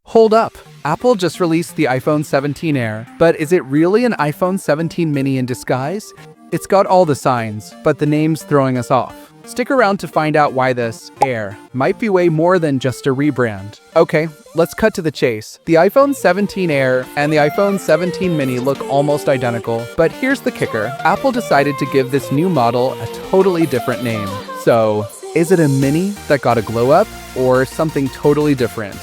Hold up. Apple just released the iPhone 17 Air, but is it really an iPhone 17 mini in disguise? It's got all the signs, but the name's throwing us off. Stick around to find out why this Air might be way more than just a rebrand. Okay, let's cut to the chase. The iPhone 17 Air and the iPhone 17 mini look almost identical, but here's the kicker. Apple decided to give this new model a totally different name. So, is it a mini that got a glow up, or something totally different?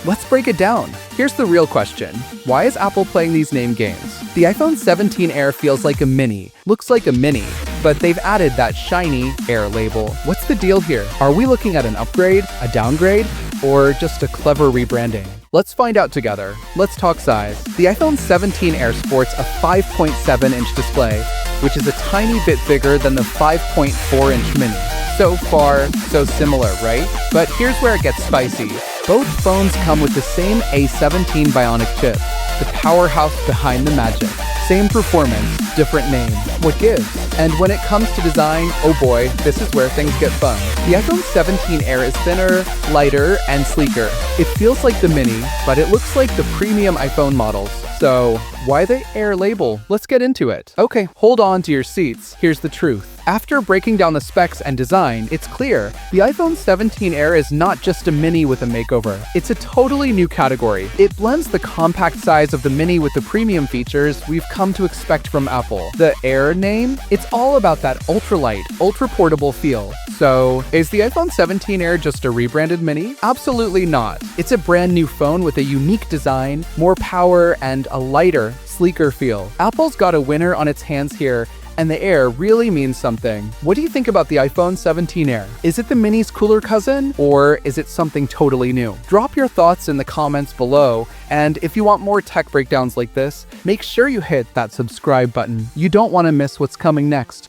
Let's break it down. Here's the real question. Why is Apple playing these name games? The iPhone 17 Air feels like a mini, looks like a mini, but they've added that shiny Air label. What's the deal here? Are we looking at an upgrade, a downgrade, or just a clever rebranding? Let's find out together. Let's talk size. The iPhone 17 Air sports a 5.7-inch display, which is a tiny bit bigger than the 5.4-inch mini. So far, so similar, right? But here's where it gets spicy. Both phones come with the same A17 Bionic chip, the powerhouse behind the magic. Same performance, different name. What gives? And when it comes to design, oh boy, this is where things get fun. The iPhone 17 Air is thinner, lighter, and sleeker. It feels like the mini, but it looks like the premium iPhone models. So, why the Air label? Let's get into it. Okay, hold on to your seats. Here's the truth. After breaking down the specs and design, it's clear. The iPhone 17 Air is not just a mini with a makeover. It's a totally new category. It blends the compact size of the mini with the premium features we've come to expect from Apple. The Air name? It's all about that ultralight, ultra-portable feel. So, is the iPhone 17 Air just a rebranded mini? Absolutely not. It's a brand new phone with a unique design, more power, and a lighter, sleeker feel. Apple's got a winner on its hands here, and the Air really means something. What do you think about the iPhone 17 Air? Is it the mini's cooler cousin, or is it something totally new? Drop your thoughts in the comments below, and if you want more tech breakdowns like this, make sure you hit that subscribe button. You don't want to miss what's coming next.